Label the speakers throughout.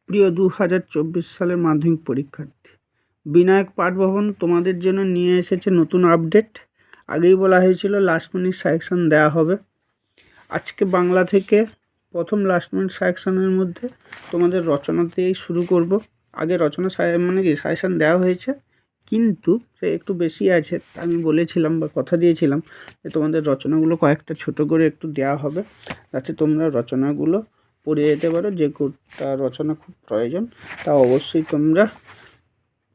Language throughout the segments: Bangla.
Speaker 1: প্রিয় 2024 সালের মাধ্যমিক পরীক্ষার্থী, বিনায়ক পাঠ ভবন তোমাদের জন্য নিয়ে এসেছে নতুন আপডেট। আগেই বলা হয়েছিল লাস্ট মিনিট সাজেশন দেওয়া হবে। আজকে বাংলা থেকে প্রথম লাস্ট মিনিট সাজেশনের মধ্যে তোমাদের রচনা দিয়েই শুরু করব। আগে রচনা সাজেশন দেওয়া হয়েছে, কিন্তু সে একটু বেশি আছে। আমি বলেছিলাম বা কথা দিয়েছিলাম যে তোমাদের রচনাগুলো কয়েকটা ছোট করে একটু দেওয়া হবে, যাতে তোমরা রচনাগুলো পড়ে যেতে পারো। যে কোনটা রচনা খুব প্রয়োজন তা অবশ্যই তোমরা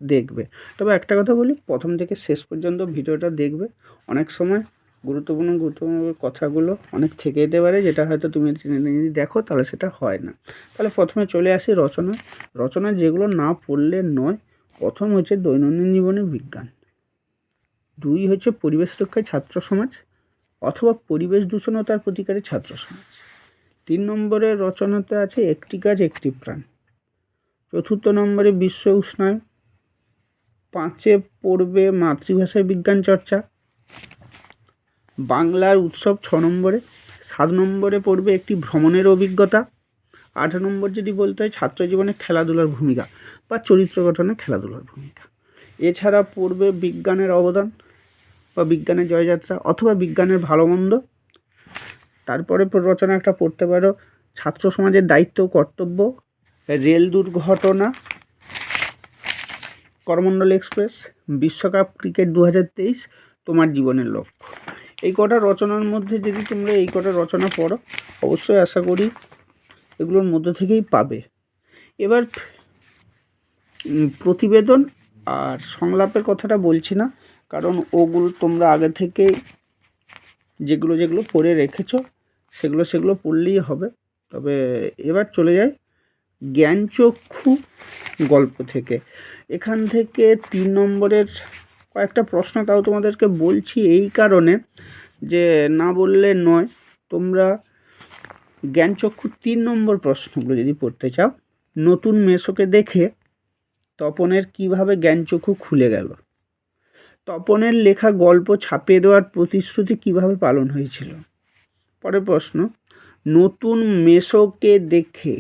Speaker 1: দেখবে। তবে একটা কথা বলি, প্রথম থেকে শেষ পর্যন্ত ভিডিওটা দেখবে। অনেক সময় গুরুত্বপূর্ণ কথাগুলো অনেক থেকে যেতে পারে, যেটা হয়তো তুমি যদি দেখো তাহলে সেটা হয় না। তাহলে প্রথমে চলে আসি রচনা যেগুলো না পড়লে নয়। প্রথম হচ্ছে দৈনন্দিন জীবনের বিজ্ঞান, 2 হচ্ছে পরিবেশ রক্ষায় ছাত্র সমাজ অথবা পরিবেশ দূষণ ও তার প্রতিকারে ছাত্র সমাজ। 3 নম্বরের রচনাতে আছে একটি গাছ একটি প্রাণ। 4 নম্বরে বিশ্ব উষ্ণায়ন। 5 পড়বে মাতৃভাষায় বিজ্ঞান চর্চা, বাংলার উৎসব 6 নম্বরে। 7 নম্বরে পড়বে একটি ভ্রমণের অভিজ্ঞতা। 8 নম্বর যদি বলতে হয় ছাত্র জীবনে খেলাধুলার ভূমিকা বা চরিত্র গঠনে খেলাধুলার ভূমিকা। এছাড়া পড়বে বিজ্ঞানের অবদান বা বিজ্ঞানের জয়যাত্রা অথবা বিজ্ঞানের ভালো মন্দ। তারপরে রচনা একটা পড়তে পারো ছাত্র সমাজের দায়িত্ব ও কর্তব্য, রেল দুর্ঘটনা, করমণ্ডল এক্সপ্রেস, বিশ্বকাপ ক্রিকেট 2023, তোমার জীবনের লক্ষ্য। এই কটা রচনার মধ্যে যদি তোমরা এই কটা রচনা পড়ো, অবশ্যই আশা করি এগুলোর মধ্যে থেকেই পাবে। এবার প্রতিবেদন আর সংলাপের কথাটা বলছি না, কারণ ওগুলো তোমরা আগে থেকেই যেগুলো পড়ে রেখেছো সেগুলো পড়লেই হবে। তবে এবার চলে যাই জ্ঞানচক্ষু গল্প থেকে। এখান থেকে 3 নম্বরের কয়েকটা প্রশ্ন তাও তোমাদেরকে বলছি এই কারণে যে না বললে নয়। তোমরা জ্ঞানচক্ষু 3 নম্বর প্রশ্নগুলো যদি পড়তে চাও, নতুন মেসোকে দেখে তপনের কিভাবে জ্ঞানচক্ষু খুলে গেল, তপনের লেখা গল্প ছাপিয়ে দেওয়ার প্রতিশ্রুতি কিভাবে পালন হয়েছিল। পরের প্রশ্ন, নতুন মেসোকে দেখে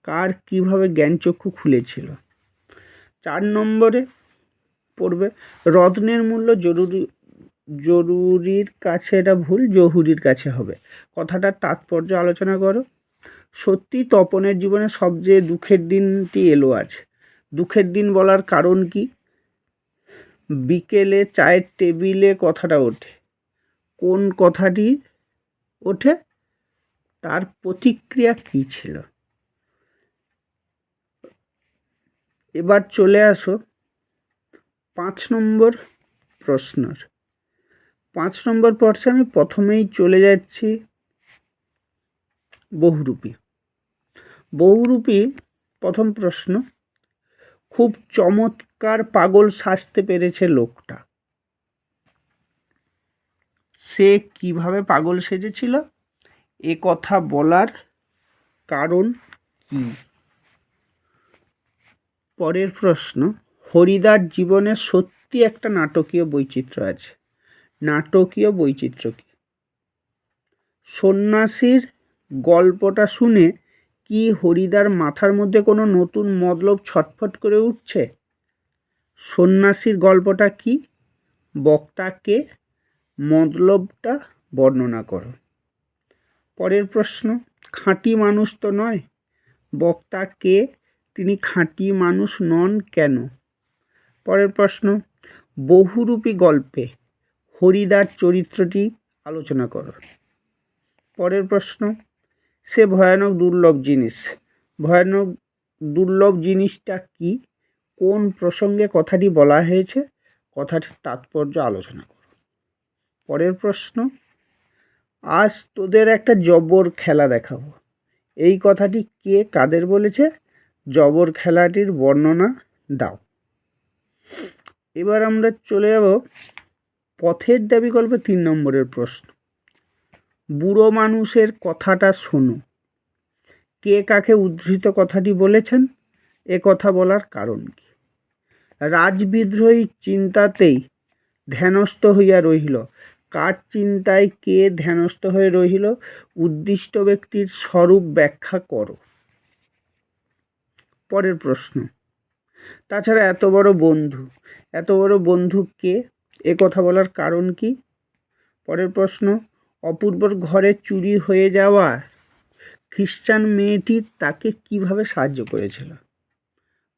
Speaker 1: কার কিভাবে জ্ঞানচক্ষু খুলেছিল। 4 নম্বরে পড়বে রত্নের মূল্য জরুরির কাছে, এটা ভুল, জহুরির কাছে হবে। কথাটার তাৎপর্য আলোচনা করো। সত্যি তপনের জীবনে সবচেয়ে দুঃখের দিনটি এলো আজ, দুঃখের দিন বলার কারণ কি। বিকেলে চায়ের টেবিলে কথাটা ওঠে, কোন কথাটি ওঠে, তার প্রতিক্রিয়া কী ছিল। এবার চলে আসো 5 নম্বর প্রশ্নের। 5 নম্বর প্রশ্নে আমি প্রথমেই চলে যাচ্ছি বহুরূপী। প্রথম প্রশ্ন, খুব চমৎকার পাগল সাজতে পেরেছে লোকটা, সে কিভাবে পাগল সেজেছিল, এ কথা বলার কারণ কি। পরের প্রশ্ন, হরিদার জীবনে সত্যি একটা নাটকীয় বৈচিত্র্য আছে, নাটকীয় বৈচিত্র্য কি। সন্ন্যাসীর গল্পটা শুনে কি হরিদার মাথার মধ্যে কোনো নতুন মতলব ছটফট করে উঠছে। সন্ন্যাসীর গল্পটা কি, বক্তাকে, মতলবটা বর্ণনা করো। পরের প্রশ্ন, খাঁটি মানুষ তো নয়, বক্তা কে, তিনি খাঁটি মানুষ নন কেন। পরের প্রশ্ন, বহুরূপী গল্পে হরিদার চরিত্রটি আলোচনা করো। পরের প্রশ্ন, সে ভয়ানক দুর্লভ জিনিসটা কি, কোন প্রসঙ্গে কথাটি বলা হয়েছে, কথাটির তাৎপর্য আলোচনা করো। পরের প্রশ্ন, আজ তোদের একটা জবর খেলা দেখাবো, এই কথাটি কে কাদের বলেছে, জবর খেলাটির বর্ণনা দাও। এবার আমরা চলে যাব পথের দাবি গল্পে 3 নম্বরের প্রশ্ন, বুড়ো মানুষের কথাটা শোনো, কে কাকে উদ্ধৃত কথাটি বলেছেন, এ কথা বলার কারণ কি। রাজবিদ্রোহী চিন্তাতেই ধ্যানস্থ হইয়া রহিল, কার চিন্তায় কে ধ্যানস্থ হয়ে রহিল, উদ্দিষ্ট ব্যক্তির স্বরূপ ব্যাখ্যা করো। পরের প্রশ্ন, তাছাড়া এত বড় বন্ধু কে, এ কথা বলার কারণ কি? পরের প্রশ্ন, অপূর্বর ঘরে চুরি হয়ে যাওয়া খ্রিস্টান মেয়েটি তাকে কিভাবে সাহায্য করেছিল?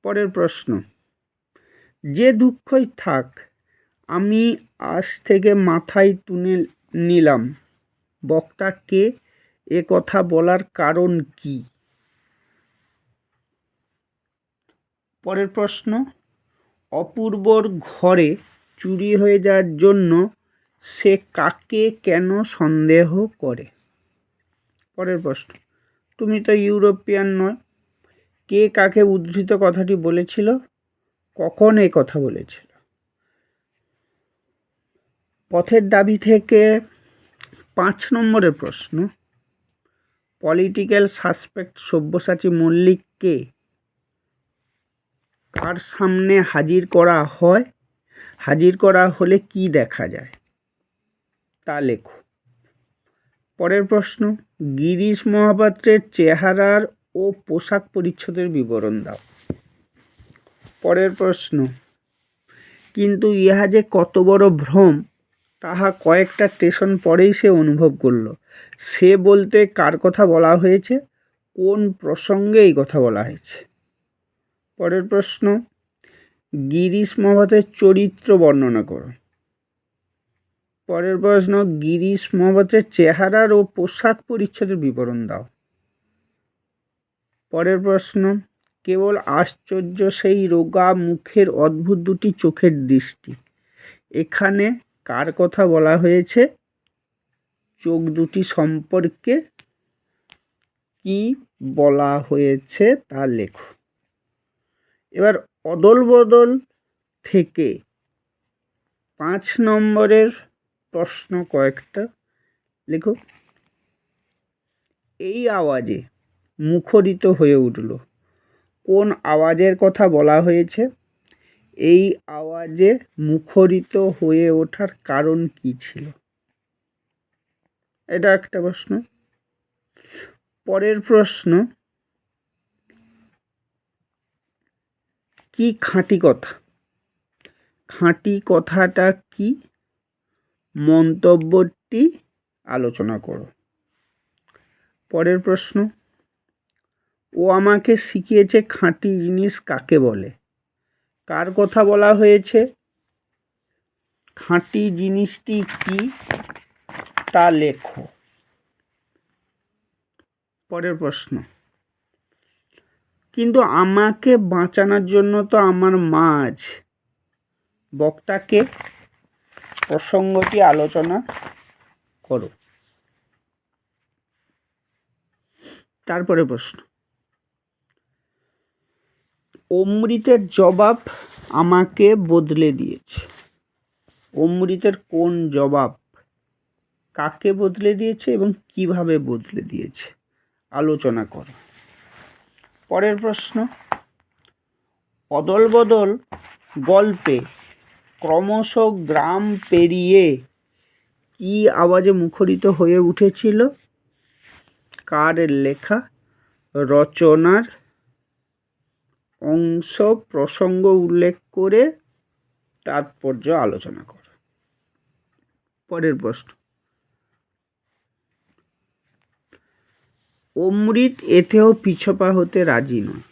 Speaker 1: পরের প্রশ্ন, যে দুঃখই থাক আমি আজ থেকে মাথায় তুলে নিলাম, বক্তা কে, এ কথা বলার কারণ কি? পরের প্রশ্ন, অপূর্বর ঘরে চুরি হয়ে যাওয়ার জন্য সে কাকে কেন সন্দেহ করে? পরের প্রশ্ন, তুমি তো ইউরোপিয়ান নয়, কে কাকে উদ্ধৃত কথাটি বলেছিল, কখন এই কথা বলেছিল? পথের দাবি থেকে 5 নম্বরের প্রশ্ন, পলিটিক্যাল সাসপেক্ট সব্যসাচী মল্লিককে কার সামনে হাজির করা হয়, হাজির করা হলে কি দেখা যায়, তা লেখো। পরের প্রশ্ন, গিরিশ মহাপাত্রের চেহারার ও পোশাক পরিচ্ছদের বিবরণ দাও। পরের প্রশ্ন, কিন্তু ইহা যে কত বড় ভ্রম তাহা কয়েকটা স্টেশন পরেই সে অনুভব করল। সে বলতে কার কথা বলা হয়েছে, কোন প্রসঙ্গে এই কথা বলা হয়েছে? পরের প্রশ্ন, গিরিশ মহাপাত্রের চরিত্র বর্ণনা করো। পরের প্রশ্ন, গিরিশ মহাপাত্রের চেহারার ও পোশাক পরিচ্ছদের বিবরণ দাও। পরের প্রশ্ন, কেবল আশ্চর্য সেই রোগা মুখের অদ্ভুত দুটি চোখের দৃষ্টি, এখানে কার কথা বলা হয়েছে, চোখ দুটি সম্পর্কে কি বলা হয়েছে তা লেখো। এবার অদল বদল থেকে 5 নম্বরের প্রশ্ন কয়েকটা লেখো। এই আওয়াজে মুখরিত হয়ে উঠল, কোন আওয়াজের কথা বলা হয়েছে? এই আওয়াজে মুখরিত হয়ে ওঠার কারণ কি ছিল? এটা একটা প্রশ্ন। পরের প্রশ্ন, কি খাঁটি কথা, খাঁটি কথাটা কি, মন্তব্যটি আলোচনা করো। পরের প্রশ্ন, ও আমাকে শিখিয়েছে খাঁটি জিনিস কাকে বলে, কার কথা বলা হয়েছে, খাঁটি জিনিসটি কি, তা লেখো। পরের প্রশ্ন, কিন্তু আমাকে বাঁচানোর জন্য তো আমার মা আছে, বক্তাকে, প্রসঙ্গটি আলোচনা করো। তারপরে প্রশ্ন, অমৃতের জবাব আমাকে বদলে দিয়েছে, অমৃতের কোন জবাব কাকে বদলে দিয়েছে এবং কিভাবে বদলে দিয়েছে, আলোচনা করো। পরের প্রশ্ন, অদল বদল গল্পে ক্রমশ গ্রাম পেরিয়ে কি আওয়াজে মুখরিত হয়ে উঠেছিল, কার লেখা, রচনার অংশ প্রসঙ্গ উল্লেখ করে তাৎপর্য আলোচনা করো। পরের প্রশ্ন, অমৃত এতেও পিছপা হতে রাজি নয়,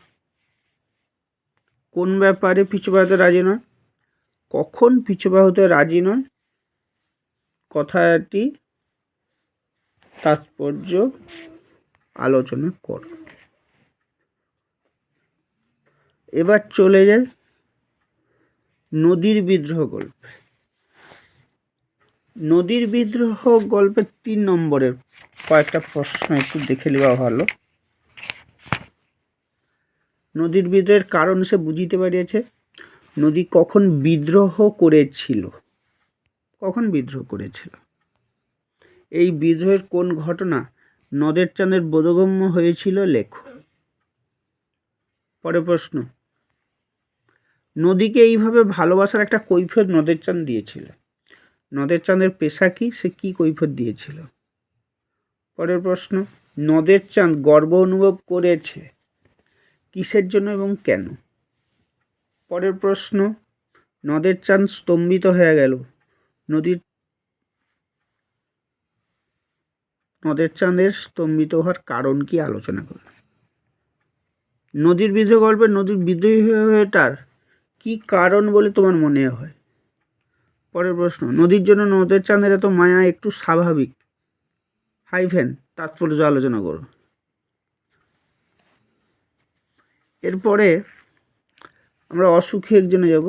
Speaker 1: কোন ব্যাপারে পিছপা হতে রাজি নয়, কখন পিছপা হতে রাজি নয়, কথাটি তাৎপর্য আলোচনা করো। এবার চলে যায় নদীর বিদ্রোহ গল্পে। নদীর বিদ্রোহ গল্পের 3 নম্বরের কয়েকটা প্রশ্ন একটু দেখে নেওয়া ভালো। নদীর বিদ্রোহের কারণ সে বুঝিতে পারিয়াছে, নদী কখন বিদ্রোহ করেছিল, কখন বিদ্রোহ করেছিল, এই বিদ্রোহের কোন ঘটনা নদের চাঁদের বোধগম্য হয়েছিল, লেখো। পরের প্রশ্ন, নদীকে এইভাবে ভালোবাসার একটা কৈফিয়ত নদের চাঁদ দিয়েছিল, নদের চাঁদের পেশা কি, সে কি কৈফিয়ত দিয়েছিল? পরের প্রশ্ন, নদের চাঁদ গর্ব অনুভব করেছে কিসের জন্য এবং কেন? পরের প্রশ্ন, নদের চাঁদ স্তম্ভিত হয়ে গেল, নদের চাঁদের স্তম্ভিত হওয়ার কারণ কি আলোচনা করো। নদীর বিজয় গল্পে নদীর বিজয়ী হয়ে ওঠার কি কারণ বলে তোমার মনে হয়? পরের প্রশ্ন, নদীর জন্য নদের চাঁদের এত মায়া একটু স্বাভাবিক হাইফেন তাৎপর্য আলোচনা করো। এরপরে আমরা অসুখী একজনে যাব।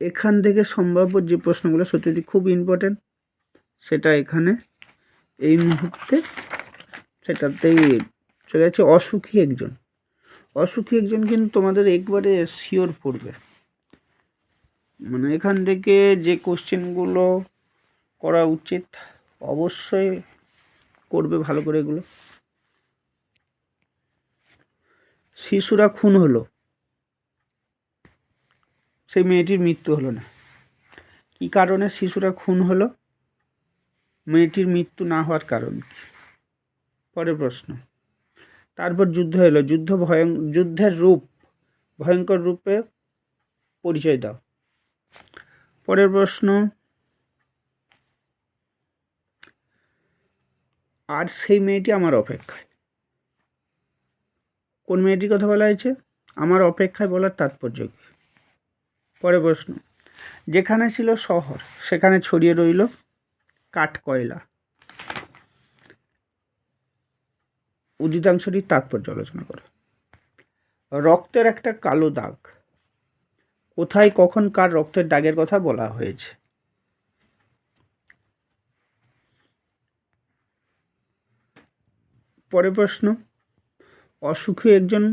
Speaker 1: এখান থেকে সম্ভাব্য যে প্রশ্নগুলো সত্যি খুব ইম্পর্টেন্ট, সেটা এখানে এই মুহূর্তে সেটাতেই চলে যাচ্ছে। অসুখী একজন, অসুখী একজন কিন্তু তোমাদের একবারে শিওর পড়বে, মানে এখান থেকে যে কোশ্চেনগুলো করা উচিত অবশ্যই করবে ভালো করে এগুলো। শিশুরা খুন হলো, সেই মেয়েটির মৃত্যু হলো না, কী কারণে শিশুরা খুন হলো? মেয়েটির মৃত্যু না হওয়ার কারণ কি? পরের প্রশ্ন, তারপর যুদ্ধ এলো, যুদ্ধের রূপ ভয়ঙ্কর রূপে পরিচয় দাও। পরের প্রশ্ন, আর সেই মেয়েটি আমার অপেক্ষায়, কোন মেয়েটির কথা বলা হয়েছে? আমার অপেক্ষায় বলার তাৎপর্য কী? পরের প্রশ্ন, যেখানে ছিল শহর সেখানে ছড়িয়ে রইল কাঠ কয়লা, উদিতাংশটির তাৎপর্য আলোচনা করো। রক্তের একটা কালো দাগ, কোথায় কখন কার রক্তের দাগের কথা বলা হয়েছে? পরের প্রশ্ন, অসুখী একজন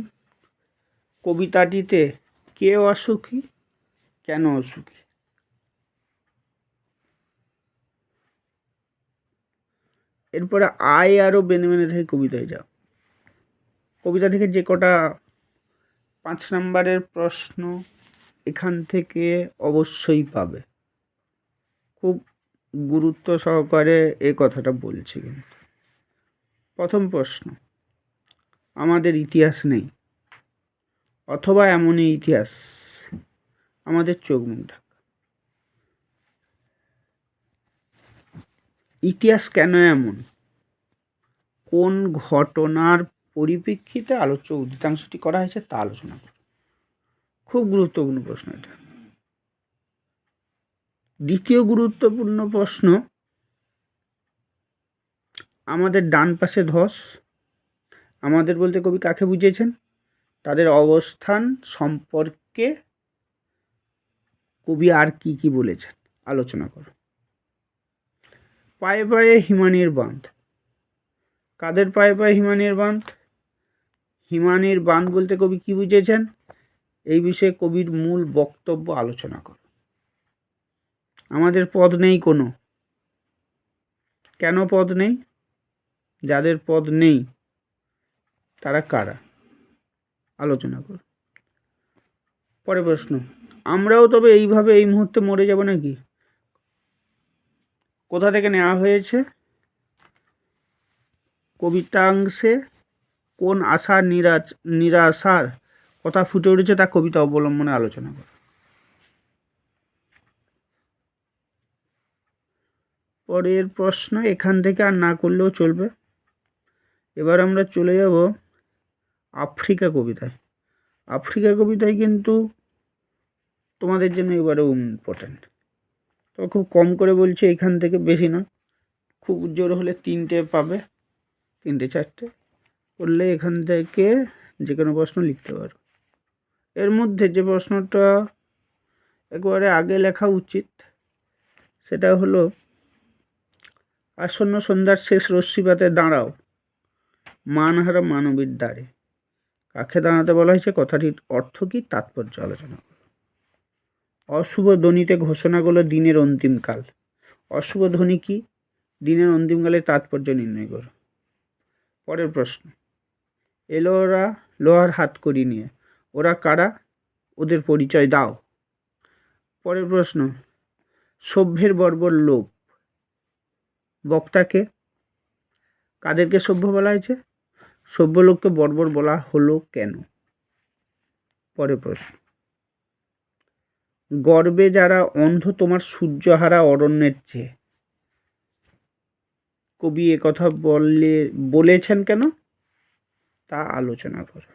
Speaker 1: কবিতাটিতে কে অসুখী, কেন অসুখী? এরপরে আয় আরও বেনে থেকে কবিতায় যাও। কবিতা থেকে যে কটা 5 নম্বরের প্রশ্ন এখান থেকে অবশ্যই পাবে, খুব গুরুত্ব সহকারে এই কথাটা বলছি। কিন্তু প্রথম প্রশ্ন, আমাদের ইতিহাস নেই, অথবা এমনই ইতিহাস আমাদের চোখ মুখ ঢাকা। ইতিহাস কেন এমন, কোন ঘটনার পরিপ্রেক্ষিতে আলোচ্য উদিতাংশটি করা হয়েছে তা আলোচনা করো। খুব গুরুত্বপূর্ণ প্রশ্ন এটা। দ্বিতীয় গুরুত্বপূর্ণ প্রশ্ন, আমাদের ডান পাশে ধস, আমাদের বলতে কবি কাকে বুঝিয়েছেন? তাদের অবস্থান সম্পর্কে কবি আর কি কি বলেছেন আলোচনা করো। পায়ে পায়ে হিমানির বাঁধ, কাদের পায়ে পায়ে হিমানির বাঁধ? হিমানির বাঁধ বলতে কবি কি বুঝিয়েছেন এই বিষয়ে কবির মূল বক্তব্য আলোচনা করো। আমাদের পদ নেই কোনো, কেন পদ নেই? যাদের পদ নেই তারা কারা আলোচনা করো। পরের প্রশ্ন, আমরাও তবে এইভাবে এই মুহূর্তে মরে যাব নাকি, কোথা থেকে নেওয়া হয়েছে? কবিতাংশে কোন আশার নিরাশার কথা ফুটে উঠেছে তা কবিতা অবলম্বনে আলোচনা করো। পরের প্রশ্ন এখান থেকে আর না করলেও চলবে। এবার আমরা চলে যাব আফ্রিকা কবিতায়। আফ্রিকা কবিতায় কিন্তু তোমাদের জন্য এবারেও ইম্পর্ট্যান্ট, তো খুব কম করে বলছি, এখান থেকে বেশি না, খুব জোর হলে 3টে পাবে, 3টে 4টে করলে এখান থেকে যে কোনো প্রশ্ন লিখতে পারো। এর মধ্যে যে প্রশ্নটা একবারে আগে লেখা উচিত সেটা হলো, আসন্ন সন্ধ্যার শেষ রশ্মিপাতে দাঁড়াও মানহারা মানবীর দ্বারে, কাকে দাঁড়াতে বলা হয়েছে, কথাটির অর্থ কী, তাৎপর্য আলোচনা করো। অশুভ ধ্বনিতে ঘোষণাগুলো দিনের অন্তিমকাল, অশুভ ধ্বনি কি, দিনের অন্তিমকালের তাৎপর্য নির্ণয় করো। পরের প্রশ্ন, এলো ওরা লোহার হাতকড়ি নিয়ে, ওরা কারা, ওদের পরিচয় দাও। পরের প্রশ্ন, সভ্যের বর্বর লোভ, বক্তাকে, কাদেরকে সভ্য বলা হয়েছে, সভ্যলোককে বর্বর বলা হলো কেন? পরের প্রশ্ন, গর্বে যারা অন্ধ তোমার সূর্যহারা অরণ্যের চেয়ে, কবি একথা বলেছেন কেন তা আলোচনা করো।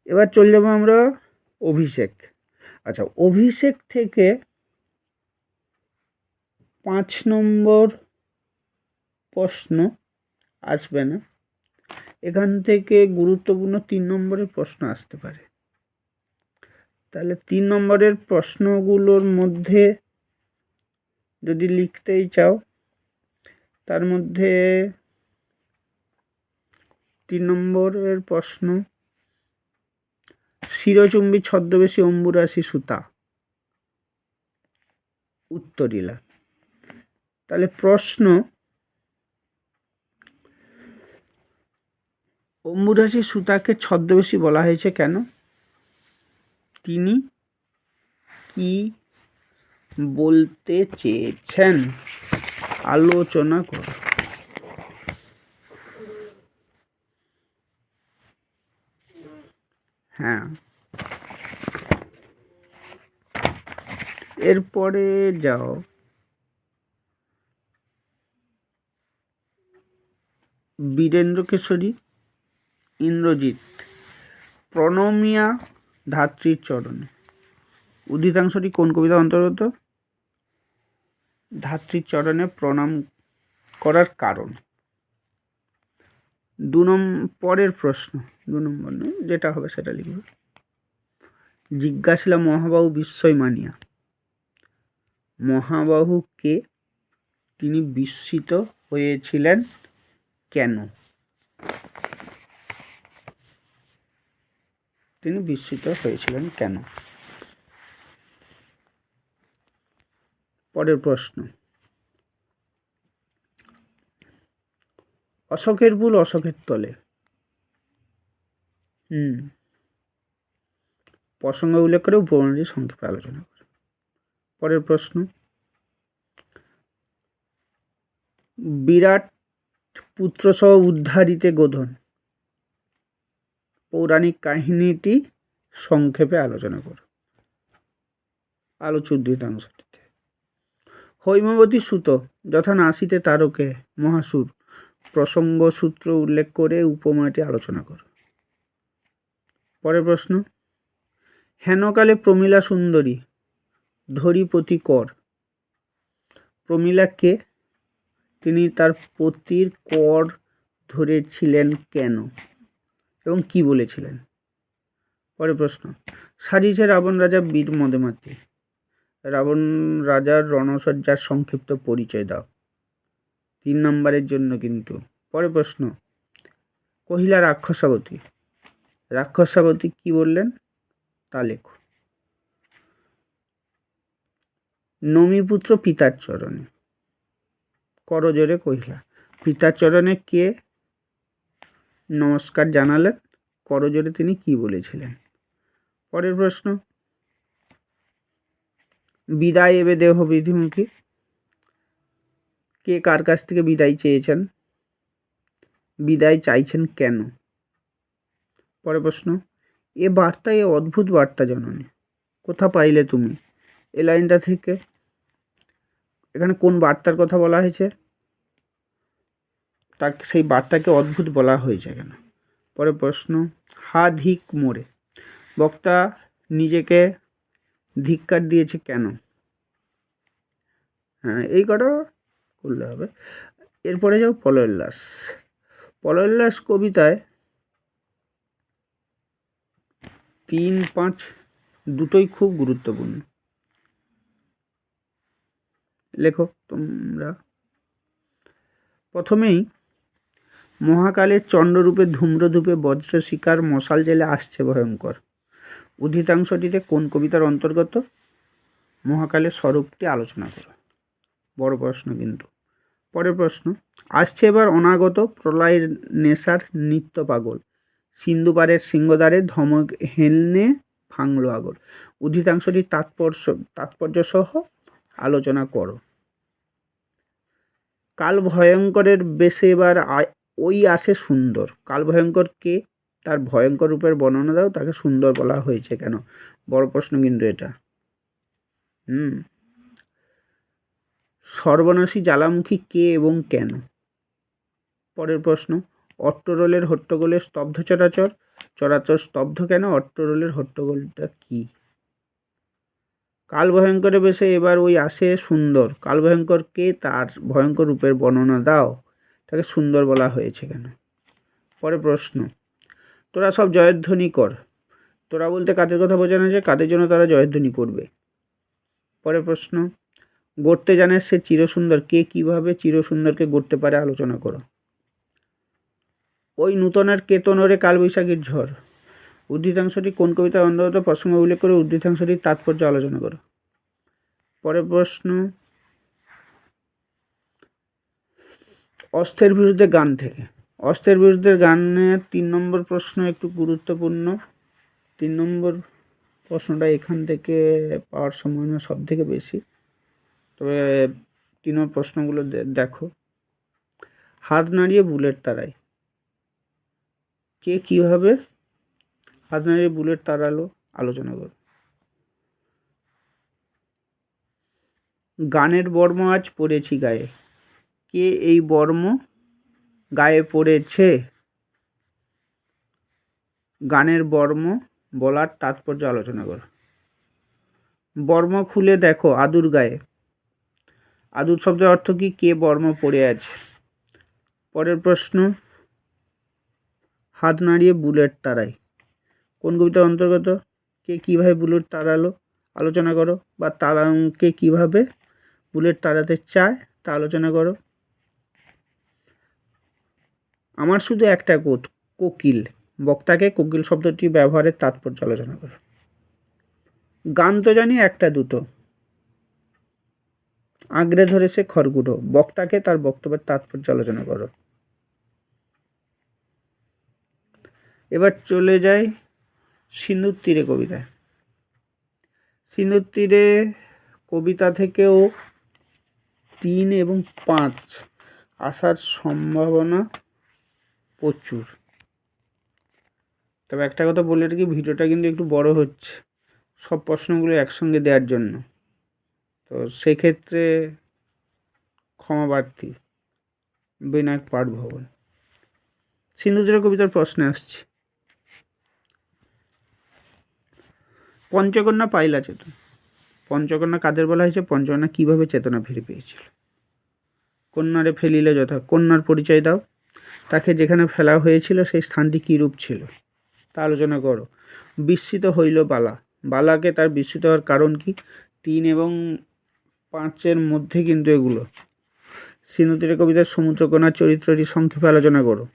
Speaker 1: এবার চলে যাবো আমরা অভিষেক। আচ্ছা, অভিষেক থেকে 5 নম্বর প্রশ্ন আসবে না, এখান থেকে গুরুত্বপূর্ণ 3 নম্বরের প্রশ্ন আসতে পারে। তাহলে 3 নম্বরের প্রশ্নগুলোর মধ্যে যদি লিখতেই চাও, তার মধ্যে 3 নম্বরের প্রশ্ন, শিরচুম্বী ছদ্মবেশী অম্বুরাশি সুতা উত্তরিলা। তাহলে প্রশ্ন, অম্বুরাশি সুতাকে ছদ্মবেশী বলা হয়েছে কেন? তিনি কি বলতে চেয়েছেন আলোচনা করো। হ্যাঁ, এরপরে যাও বীরেন্দ্রকেশরী ইন্দ্রজিৎ প্রণমিয়া ধাত্রীর চরণে, উদ্ধৃতাংশটি কোন কবিতার অন্তর্গত? ধাত্রীর চরণে প্রণাম করার কারণ। পরের প্রশ্ন, 2 নম্বর নয়, যেটা হবে সেটা লিখবে। জিজ্ঞাসিলা মহাবাহু বিস্ময় মানিয়া, মহাবাহু কে? তিনি বিস্মিত হয়েছিলেন কেন? তিনি বিস্মিত হয়েছিলেন কেন? পরের প্রশ্ন, অশোকের ফুল অশোকের তলে, প্রসঙ্গ উল্লেখ করে উপমাটি সংক্ষেপে আলোচনা করে। পরের প্রশ্ন, বিরাট পুত্রসহ উদ্ধারিতে গোধন পৌরাণিক কাহিনীটি সংক্ষেপে আলোচনা করো। আলোচ্য উদ্ধৃতাংশটিতে হৈমবতী সুত যথা নাসিতে তারকে মহাসুর প্রসঙ্গ সূত্র উল্লেখ করে উপমাটি আলোচনা করো। পরের প্রশ্ন, হেনকালে প্রমীলা সুন্দরী ধরিপতি কর, প্রমীলা কে? তিনি তার পতির কর ধরেছিলেন কেন এবং কি বলেছিলেন? পরের প্রশ্ন, সাজিছে রাবণ রাজা বীর মদেমাতি, রাবণ রাজার রণসজ্জার সংক্ষিপ্ত পরিচয় দাও। 3 নম্বরের জন্য কিন্তু। পরের প্রশ্ন, কহিলা রাক্ষসাবতী, রাক্ষসাবতী কি বললেন তা লেখো। নমিপুত্র পিতার চরণে, করজোরে কহিলা, পিতার চরণে কে নমস্কার জানালেন? করজোরে তিনি কি বলেছিলেন? পরের প্রশ্ন, বিদায় এবে দেহ বিধিমুখী, কে কার কাছ থেকে বিদায় চেয়েছেন? বিদায় চাইছেন কেন? পরের প্রশ্ন, এ বার্তা, এ অদ্ভুত বার্তা জননী কোথা পাইলে তুমি? এই লাইনটা থেকে এখানে কোন বার্তার কথা বলা হয়েছে? তাকে সেই বার্তাকে অদ্ভুত বলা হয়েছে কেন? পরের প্রশ্ন, হা ধিক মোরে, বক্তা নিজেকে ধিক্কার দিয়েছে কেন? হ্যাঁ, এই কটা করলে হবে। এরপরে যাও পলয়োল্লাস। পলয়োল্লাস কবিতায় 3, 5 দুটোই খুব গুরুত্বপূর্ণ। লেখো তোমরা। প্রথমেই, মহাকালের চন্দ্ররূপে ধূম্রধূপে বজ্র শিকার মশাল জেলে আসছে ভয়ঙ্কর, উদ্ধৃতাংশটিতে কোন কবিতার অন্তর্গত? মহাকালের স্বরূপটি আলোচনা করো। বড় প্রশ্ন কিন্তু। পরের প্রশ্ন, আসছে এবার অনাগত প্রলয়ের নেশার নিত্য পাগল, সিন্ধুপাড়ের সিংহদ্বারে ধমক হেলনে ভাঙলো আগর, উদ্ধৃতাংশটি তাৎপর্য সহ আলোচনা করো। কাল ভয়ঙ্করের বেশে এবার ওই আসে সুন্দর, কাল ভয়ঙ্কর কে, তার ভয়ঙ্কর রূপের বর্ণনা দাও, তাকে সুন্দর বলা হয়েছে কেন? বড় প্রশ্ন কিন্তু এটা। সর্বনাশী জ্বালামুখী কে এবং কেন? পরের প্রশ্ন, অট্টরোলের হট্টগোলের স্তব্ধ চরাচর, চরাচর স্তব্ধ কেন? অট্টরোলের হট্টগোলটা কি? কাল ভয়ঙ্করে বেশে এবার ওই আসে সুন্দর, কাল ভয়ঙ্কর কে, তার ভয়ঙ্কর রূপের বর্ণনা দাও, তাকে সুন্দর বলা হয়েছে কেন? পরের প্রশ্ন, তোরা সব জয়ধ্বনি কর। তোরা বলতে কাদের কথা বোঝানো হয়েছে, কাদের জন্য তারা জয়ধ্বনি করবে? পরের প্রশ্ন, গড়তে জানে সে চিরসুন্দর, কে কিভাবে চিরসুন্দরকে গড়তে পারে আলোচনা করো। ওই নূতনের কেতনরে কালবৈশাখীর ঝড়, উদ্ধৃতাংশটি কোন কবিতার অন্তর্গত প্রসঙ্গ উল্লেখ করে উদ্ধৃতাংশটির তাৎপর্য আলোচনা করো। পরের প্রশ্ন, অস্ত্রের বিরুদ্ধে গান থেকে, অস্ত্রের বিরুদ্ধে গানের 3 নম্বর প্রশ্ন একটু গুরুত্বপূর্ণ। 3 নম্বর প্রশ্নটা এখান থেকে পাওয়ার সম্ভাবনা সব থেকে বেশি, তবে 3 নম্বর প্রশ্নগুলো দেখো। হাত নাড়িয়ে বুলেট তাড়ায়, কে কিভাবে হাত নাড়িয়ে বুলেট তাড়ালো আলোচনা করো। গানের বর্ম আজ পড়েছি গায়ে, কে এই বর্ম গায়ে পড়েছে? গানের বর্ম বলার তাৎপর্য আলোচনা করো। বর্ম খুলে দেখো আদুর গায়ে, আদুর শব্দের অর্থ কি, কে বর্ম পড়ে আছে? পরের প্রশ্ন, হাত নাড়িয়ে বুলেট তাড়ায় কোন কবিতার অন্তর্গত, কে কিভাবে বুলেট তাড়ালো আলোচনা করো, বা কে কিভাবে বুলেট তাড়াতে চায় তা আলোচনা করো। আমার শুধু একটা কোকিল, বক্তাকে কোকিল শব্দটি ব্যবহারের তাৎপর্য আলোচনা করো। গান তো জানি একটা দুটো, আঁকড়ে ধরে সে খড়গুঁড়ো, বক্তাকে তার বক্তব্যের তাৎপর্য আলোচনা করো। এবার চলে যাই সিন্ধুর তীরে কবিতায়। সিন্ধুর তীরে কবিতা থেকেও 3 এবং 5 আসার সম্ভাবনা প্রচুর। তবে একটা কথা বলে রাখি, ভিডিওটা কিন্তু একটু বড় হচ্ছে সব প্রশ্নগুলো একসঙ্গে দেওয়ার জন্য, তো সেক্ষেত্রে ক্ষমা প্রার্থী। বিনায়ক পাঠভবন, সিন্ধুতীরের কবিতার প্রশ্নে আসছে। পঞ্চকন্যা পাইলা চেতন, পঞ্চকন্যা কাদের বলা হয়েছে? পঞ্চকন্যা কিভাবে চেতনা ফিরে পেয়েছিল? কন্যারে ফেলিলে যথা, কন্যার পরিচয় দাও, তাকে যেখানে ফেলা হয়েছিল সেই স্থানটি কী রূপ ছিল তা আলোচনা করো। বিস্মিত হইল বালা, বালাকে তার বিস্মিত হওয়ার কারণ কি? 3 এবং 5 মধ্যে কিন্তু এগুলো। সিন্ধুতীরের কবিতার সমুদ্রকন্যার চরিত্রটি সংক্ষেপে আলোচনা করো।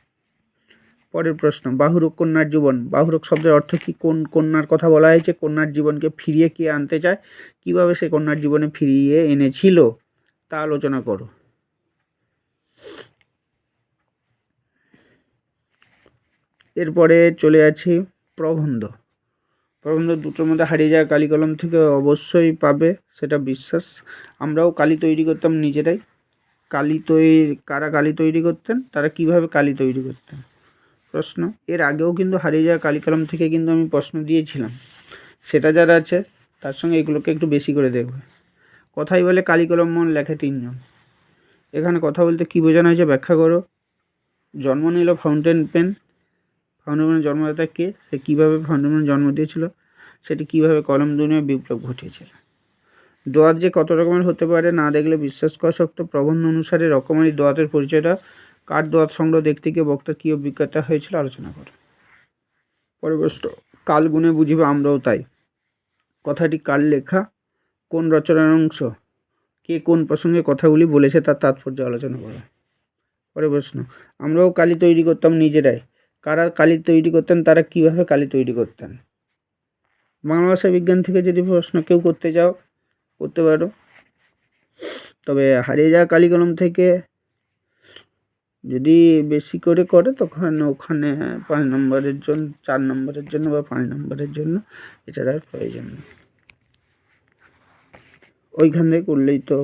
Speaker 1: পরের প্রশ্ন, বাহুরূপ কন্যার জীবন, বাহুরূপ শব্দের অর্থ কি, কোন কন্যার কথা বলা হয়েছে? কন্যার জীবনকে ফিরিয়ে কে আনতে চায়, কিভাবে সে কন্যার জীবনে ফিরিয়ে এনেছিল তা আলোচনা করো। এরপরে চলে যাচ্ছি প্রবন্ধ। প্রবন্ধ দুটোর মধ্যে হারিয়ে যাওয়া কালি কলম থেকে অবশ্যই পাবে, সেটা বিশ্বাস। আমরাও কালি তৈরি করতাম নিজেরাই। কারা কালি তৈরি করতেন, তারা কিভাবে কালি তৈরি করতেন প্রশ্ন। এর আগেও কিন্তু হারিয়ে যাওয়া কালি কলম থেকে কিন্তু আমি প্রশ্ন দিয়েছিলাম, সেটা যারা আছে তার সঙ্গে এগুলোকে একটু বেশি করে দেখবে। কথাই বলে কালি কলম মন লেখে 3 জন। এখানে কথা বলতে কী বোঝানো হয়েছে ব্যাখ্যা করো। জন্ম নিল ফাউন্টেন পেন, ফাউন্টেন পেনের জন্মদাতা কে, সে কীভাবে ফাউন্টেন পেন জন্ম দিয়েছিল, সেটি কীভাবে কলম দুনিয়ায় বিপ্লব ঘটিয়েছিল। দোয়াত যে কত রকমের হতে পারে না দেখলে বিশ্বাস করা শক্ত। প্রবন্ধ অনুসারে রকমারি দোয়াতের পরিচয়টা, কার দোয়াত সংগ্রহ দেখতে গিয়ে বক্তার কী অভিজ্ঞতা হয়েছিল আলোচনা করো। পরের প্রশ্ন, কাল গুণে বুঝিবে আমরাও তাই, কথাটি কার লেখা, কোন রচনার অংশ, কে কোন প্রসঙ্গে কথাগুলি বলেছে তার তাৎপর্য আলোচনা করো। পরের প্রশ্ন, আমরাও কালি তৈরি করতাম নিজেরাই, কারা কালি তৈরি করতেন, তারা কিভাবে কালি তৈরি করতেন। বাংলা ভাষা বিজ্ঞান থেকে যদি প্রশ্ন কেউ করতে চাও করতে পারো, তবে হারিয়ে যাওয়া কালি কলম থেকে যদি বেশি করে করে তখন ওখানে 5 নম্বরের জন্য, 4 নম্বরের জন্য বা 5 নম্বরের জন্য এছাড়া আর প্রয়োজন নেই, ওইখান থেকে করলেই তো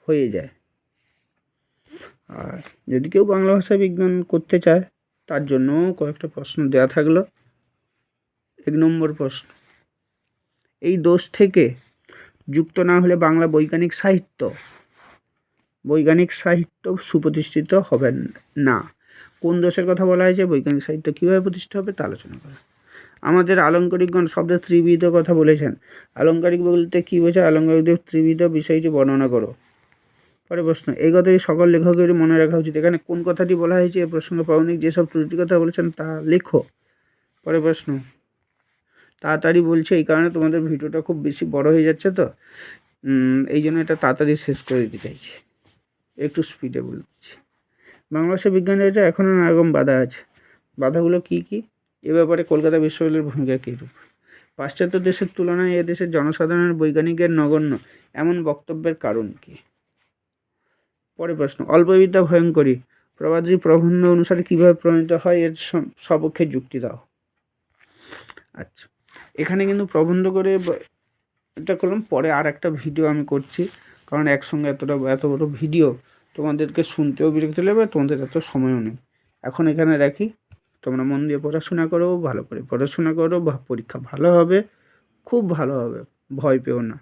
Speaker 1: হয়ে যায়। আর যদি কেউ বাংলা ভাষায় বিজ্ঞান করতে চায় তার জন্যও কয়েকটা প্রশ্ন দেওয়া থাকলো। 1 নম্বর প্রশ্ন, এই দোষ থেকে যুক্ত না হলে বাংলা বৈজ্ঞানিক সাহিত্য সুপ্রতিষ্ঠিত হবে না। কোন দোষের কথা বলা হয়েছে? বৈজ্ঞানিক সাহিত্য কীভাবে প্রতিষ্ঠা হবে তা আলোচনা করা। আমাদের আলংকারিকগণ শব্দের ত্রিবিধ কথা বলেছেন। আলংকারিক বলতে কী বোঝায়? আলংকারিকদের ত্রিবিধ বিষয়টি বর্ণনা করো। পরে প্রশ্ন, এই কথাটি সকল লেখকেরই মনে রাখা উচিত। এখানে কোন কথাটি বলা হয়েছে? এ প্রসঙ্গে পাবলিক যেসব ত্রুটি কথা বলেছেন তা লেখো। পরে প্রশ্ন, তাড়াতাড়ি বলছে এই কারণে তোমাদের ভিডিওটা খুব বেশি বড় হয়ে যাচ্ছে, তো এই জন্য এটা তাড়াতাড়ি শেষ করে দিতে চাইছি, একটু স্পিডে বলছি। বাংলা ভাষা বিজ্ঞান রয়েছে এখনও নানা রকম বাধা আছে। বাধাগুলো কী কী? এ ব্যাপারে কলকাতা বিশ্ববিদ্যালয়ের ভূমিকা কীরূপ? পাশ্চাত্য দেশের তুলনায় এ দেশের জনসাধারণের বৈজ্ঞানিকের নগণ্য এমন বক্তব্যের কারণ কী? পরে প্রশ্ন, অল্পবিদ্যা ভয়ঙ্করী প্রবাদী প্রবন্ধ অনুসারে কীভাবে প্রণীত হয় এর সপক্ষে যুক্তি দাও। আচ্ছা, এখানে কিন্তু প্রবন্ধ করে এটা করলাম, পরে আর একটা ভিডিও আমি করছি, কারণ একসঙ্গে এত বড় ভিডিও তোমাদেরকে শুনতেও বিরক্ত লাগবে, তোমাদের এত সময়ও নেই। এখন এখানে রাখি, তোমরা মন দিয়ে পড়াশোনা করো, ভালো করে পড়াশোনা করো, পরীক্ষা ভালো হবে, খুব ভালো হবে, ভয় পেও না।